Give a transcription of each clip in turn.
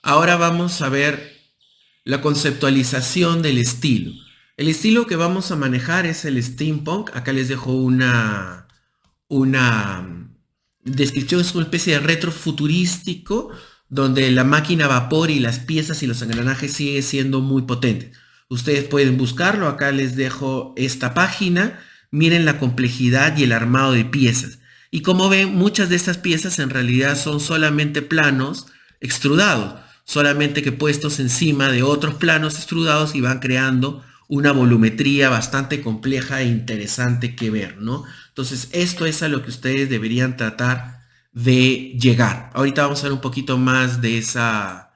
Ahora vamos a ver la conceptualización del estilo. El estilo que vamos a manejar es el steampunk. Acá les dejo una descripción, es una especie de retrofuturístico donde la máquina a vapor y las piezas y los engranajes siguen siendo muy potentes. Ustedes pueden buscarlo, acá les dejo esta página, miren la complejidad y el armado de piezas. Y como ven, muchas de estas piezas en realidad son solamente planos extrudados, solamente que puestos encima de otros planos extrudados y van creando una volumetría bastante compleja e interesante que ver, ¿no? Entonces, esto es a lo que ustedes deberían tratar de llegar. Ahorita vamos a ver un poquito más de esa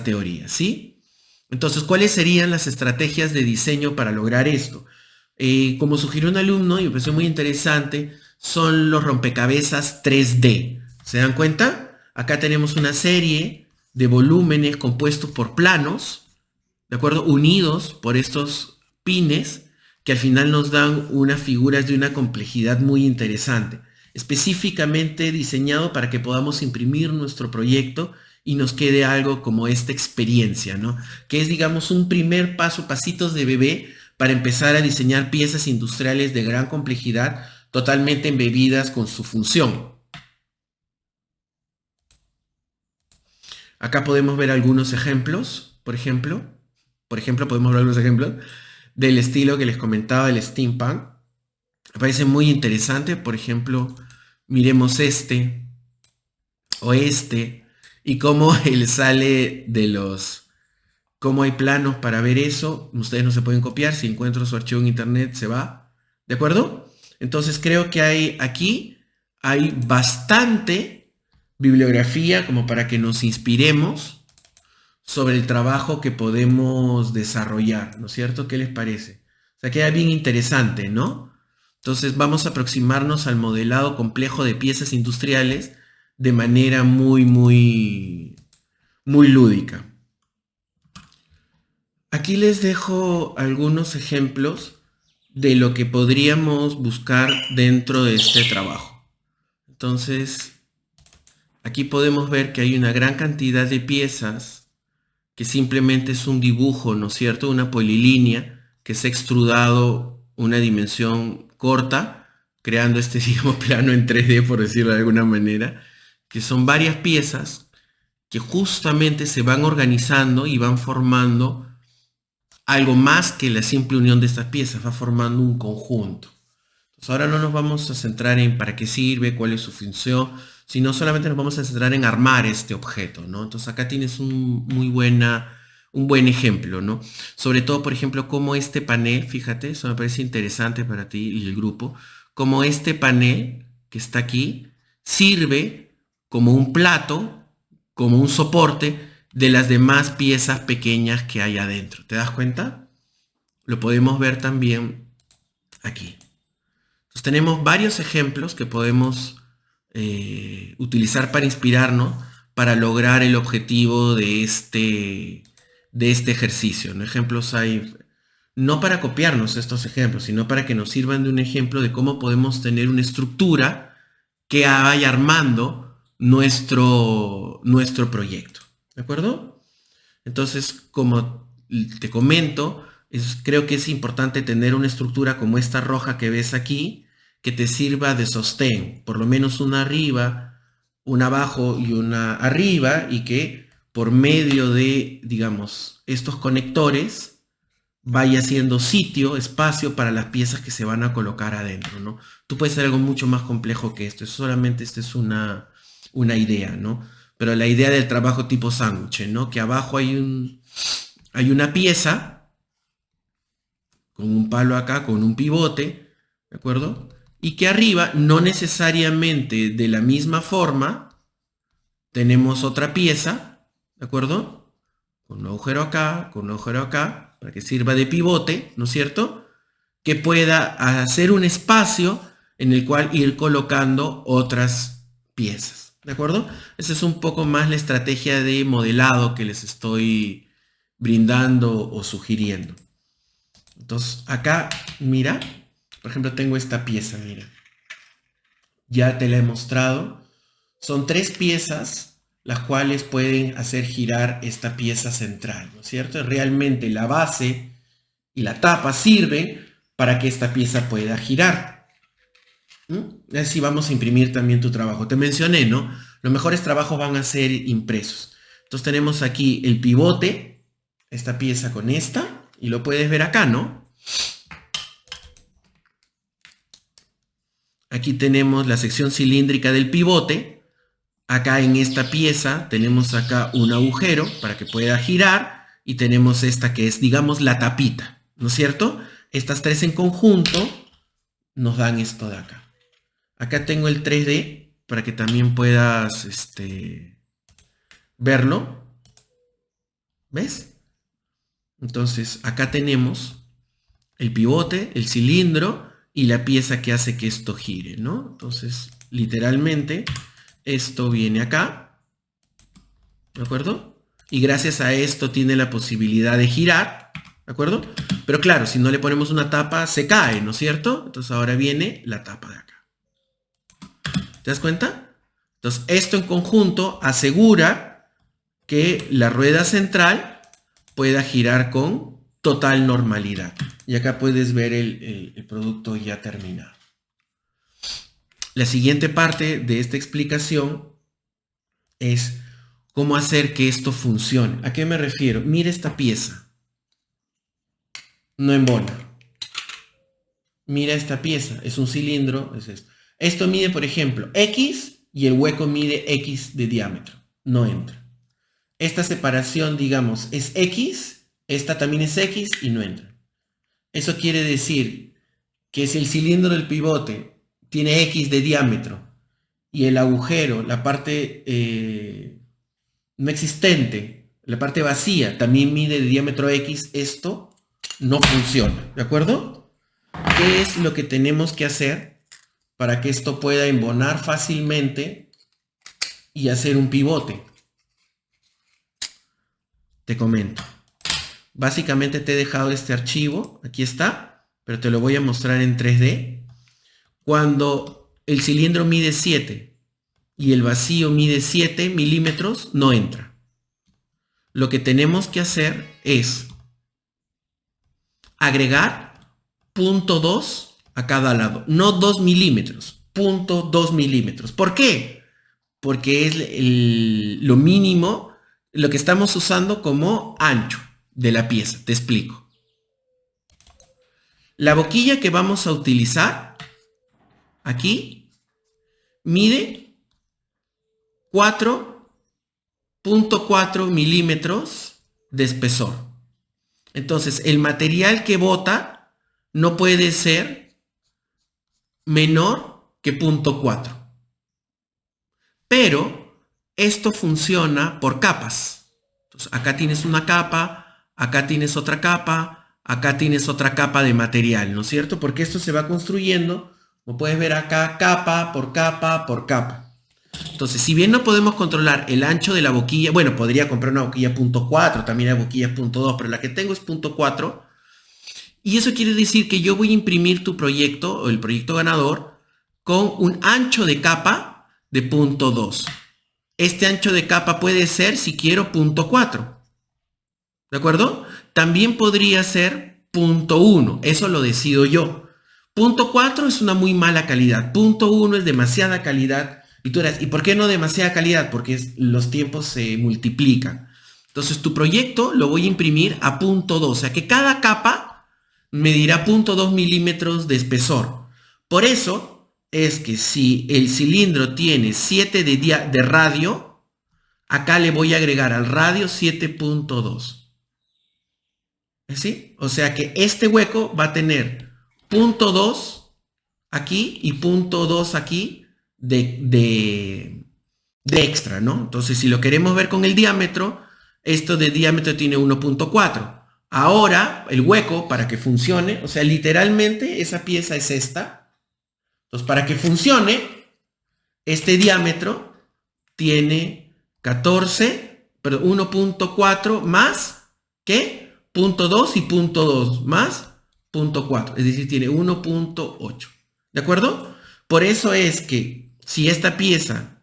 teoría, ¿sí? Entonces, ¿cuáles serían las estrategias de diseño para lograr esto? Como sugirió un alumno, y me pareció muy interesante, son los rompecabezas 3D. ¿Se dan cuenta? Acá tenemos una serie de volúmenes compuestos por planos, ¿de acuerdo? Unidos por estos pines que al final nos dan unas figuras de una complejidad muy interesante, específicamente diseñado para que podamos imprimir nuestro proyecto y nos quede algo como esta experiencia, ¿no? Que es, digamos, un primer paso, pasitos de bebé para empezar a diseñar piezas industriales de gran complejidad, totalmente embebidas con su función. Acá podemos ver algunos ejemplos, por ejemplo, podemos ver algunos ejemplos del estilo que les comentaba, el steampunk. Me parece muy interesante, por ejemplo, miremos este o este y cómo él sale de los, cómo hay planos para ver eso. Ustedes no se pueden copiar, si encuentro su archivo en internet se va, ¿de acuerdo? Entonces creo que hay bastante bibliografía como para que nos inspiremos sobre el trabajo que podemos desarrollar, ¿no es cierto? ¿Qué les parece? O sea, queda bien interesante, ¿no? Entonces vamos a aproximarnos al modelado complejo de piezas industriales de manera muy lúdica. Aquí les dejo algunos ejemplos de lo que podríamos buscar dentro de este trabajo. Entonces, aquí podemos ver que hay una gran cantidad de piezas que simplemente es un dibujo, ¿no es cierto? Una polilínea que se ha extrudado una dimensión corta, creando este, digamos, plano en 3D, por decirlo de alguna manera, que son varias piezas que justamente se van organizando y van formando algo más que la simple unión de estas piezas, va formando un conjunto. Entonces, ahora no nos vamos a centrar en para qué sirve, cuál es su función, sino solamente nos vamos a centrar en armar este objeto, ¿no? Entonces acá tienes un buen ejemplo, ¿no? Sobre todo, por ejemplo, cómo este panel, fíjate, eso me parece interesante para ti y el grupo, cómo este panel que está aquí sirve como un plato, como un soporte de las demás piezas pequeñas que hay adentro. ¿Te das cuenta? Lo podemos ver también aquí. Entonces, tenemos varios ejemplos que podemos utilizar para inspirarnos para lograr el objetivo de este ejercicio, ¿no? Ejemplos hay, no para copiarnos estos ejemplos, sino para que nos sirvan de un ejemplo de cómo podemos tener una estructura que vaya armando nuestro proyecto. ¿De acuerdo? Entonces, como te comento, creo que es importante tener una estructura como esta roja que ves aquí, que te sirva de sostén, por lo menos una arriba, una abajo y una arriba, y que por medio de, digamos, estos conectores vaya haciendo sitio, espacio para las piezas que se van a colocar adentro, ¿no? Tú puedes hacer algo mucho más complejo que esto, solamente esta es una idea, ¿no? Pero la idea del trabajo tipo sándwich, ¿no? Que abajo hay una pieza con un palo acá, con un pivote, ¿de acuerdo? Y que arriba, no necesariamente de la misma forma, tenemos otra pieza, ¿de acuerdo? Con un agujero acá, con un agujero acá, para que sirva de pivote, ¿no es cierto? Que pueda hacer un espacio en el cual ir colocando otras piezas, ¿de acuerdo? Esa es un poco más la estrategia de modelado que les estoy brindando o sugiriendo. Entonces, acá, mira, por ejemplo, tengo esta pieza, mira. Ya te la he mostrado. Son tres piezas las cuales pueden hacer girar esta pieza central, ¿no es cierto? Realmente la base y la tapa sirven para que esta pieza pueda girar. Así vamos a imprimir también tu trabajo. Te mencioné, ¿no? Los mejores trabajos van a ser impresos. Entonces tenemos aquí el pivote, esta pieza con esta, y lo puedes ver acá, ¿no? Aquí tenemos la sección cilíndrica del pivote. Acá en esta pieza tenemos acá un agujero para que pueda girar y tenemos esta que es, digamos, la tapita, ¿no es cierto? Estas tres en conjunto nos dan esto de acá. Acá tengo el 3D para que también puedas verlo. ¿Ves? Entonces acá tenemos el pivote, el cilindro y la pieza que hace que esto gire, ¿no? Entonces, literalmente, esto viene acá, ¿de acuerdo? Y gracias a esto tiene la posibilidad de girar, ¿de acuerdo? Pero claro, si no le ponemos una tapa, se cae, ¿no es cierto? Entonces ahora viene la tapa de acá. ¿Te das cuenta? Entonces, esto en conjunto asegura que la rueda central pueda girar con total normalidad. Y acá puedes ver el producto ya terminado. La siguiente parte de esta explicación es cómo hacer que esto funcione. ¿A qué me refiero? Mira esta pieza. No embona. Mira esta pieza. Es un cilindro. Es esto. Esto mide, por ejemplo, X y el hueco mide X de diámetro. No entra. Esta separación, digamos, es X. Esta también es X y no entra. Eso quiere decir que si el cilindro del pivote tiene X de diámetro y el agujero, la parte no existente, la parte vacía, también mide de diámetro X, esto no funciona, ¿de acuerdo? ¿Qué es lo que tenemos que hacer para que esto pueda embonar fácilmente y hacer un pivote? Te comento. Básicamente te he dejado este archivo, aquí está, pero te lo voy a mostrar en 3D. Cuando el cilindro mide 7 y el vacío mide 7 milímetros, no entra. Lo que tenemos que hacer es agregar 0.2 a cada lado, no 2 milímetros, 0.2 milímetros. ¿Por qué? Porque es lo mínimo, lo que estamos usando como ancho de la pieza. Te explico. La boquilla que vamos a utilizar aquí mide 4.4 milímetros de espesor. Entonces, el material que bota no puede ser menor que 0.4. Pero esto funciona por capas. Entonces, acá tienes una capa, acá tienes otra capa, acá tienes otra capa de material, ¿no es cierto? Porque esto se va construyendo, como puedes ver acá, capa por capa por capa. Entonces, si bien no podemos controlar el ancho de la boquilla, bueno, podría comprar una boquilla 0.4, también hay boquillas 0.2, pero la que tengo es 0.4. Y eso quiere decir que yo voy a imprimir tu proyecto o el proyecto ganador con un ancho de capa de 0.2. Este ancho de capa puede ser, si quiero, 0.4. ¿De acuerdo? También podría ser 0.1. Eso lo decido yo. 0.4 es una muy mala calidad. 0.1 es demasiada calidad. Y tú dirás, ¿y por qué no demasiada calidad? Porque los tiempos se multiplican. Entonces tu proyecto lo voy a imprimir a 0.2. O sea que cada capa medirá 0.2 milímetros de espesor. Por eso es que si el cilindro tiene 7 de radio, acá le voy a agregar al radio 7.2. ¿Sí? O sea que este hueco va a tener 0.2 aquí y 0.2 aquí de extra, ¿no? Entonces, si lo queremos ver con el diámetro, esto de diámetro tiene 1.4. Ahora, el hueco, para que funcione, o sea, literalmente esa pieza es esta. Entonces, para que funcione, este diámetro tiene 1.4 más, ¿qué? 0.2 y 0.2 más 0.4, es decir, tiene 1.8. ¿De acuerdo? Por eso es que si esta pieza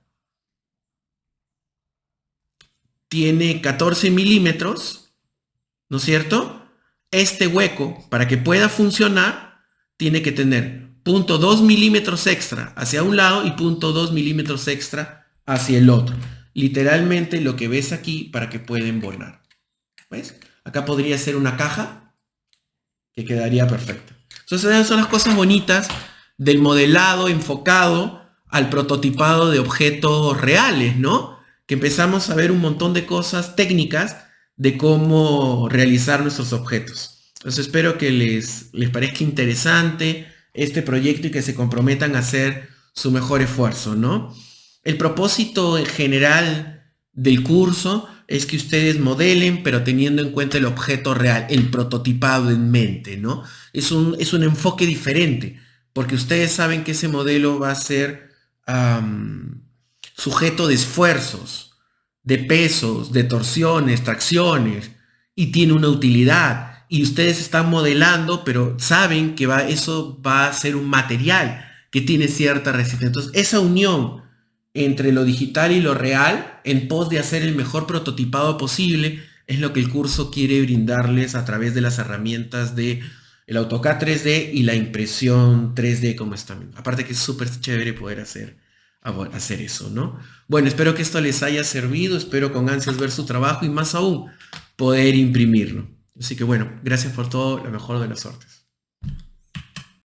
tiene 14 milímetros, ¿no es cierto? Este hueco, para que pueda funcionar, tiene que tener 0.2 milímetros extra hacia un lado y 0.2 milímetros extra hacia el otro. Literalmente lo que ves aquí para que pueda embonar. ¿Ves? Acá podría ser una caja que quedaría perfecta. Entonces esas son las cosas bonitas del modelado enfocado al prototipado de objetos reales, ¿no? Que empezamos a ver un montón de cosas técnicas de cómo realizar nuestros objetos. Entonces espero que les parezca interesante este proyecto y que se comprometan a hacer su mejor esfuerzo, ¿no? El propósito en general del curso es que ustedes modelen, pero teniendo en cuenta el objeto real, el prototipado en mente, ¿no? Es un enfoque diferente, porque ustedes saben que ese modelo va a ser sujeto de esfuerzos, de pesos, de torsiones, tracciones, y tiene una utilidad. Y ustedes están modelando, pero saben que eso va a ser un material que tiene cierta resistencia. Entonces, esa unión entre lo digital y lo real, en pos de hacer el mejor prototipado posible, es lo que el curso quiere brindarles a través de las herramientas de el AutoCAD 3D y la impresión 3D como está. Aparte que es súper chévere poder hacer eso, ¿no? Bueno, espero que esto les haya servido, espero con ansias ver su trabajo y más aún poder imprimirlo. Así que bueno, gracias por todo, la mejor de las suertes.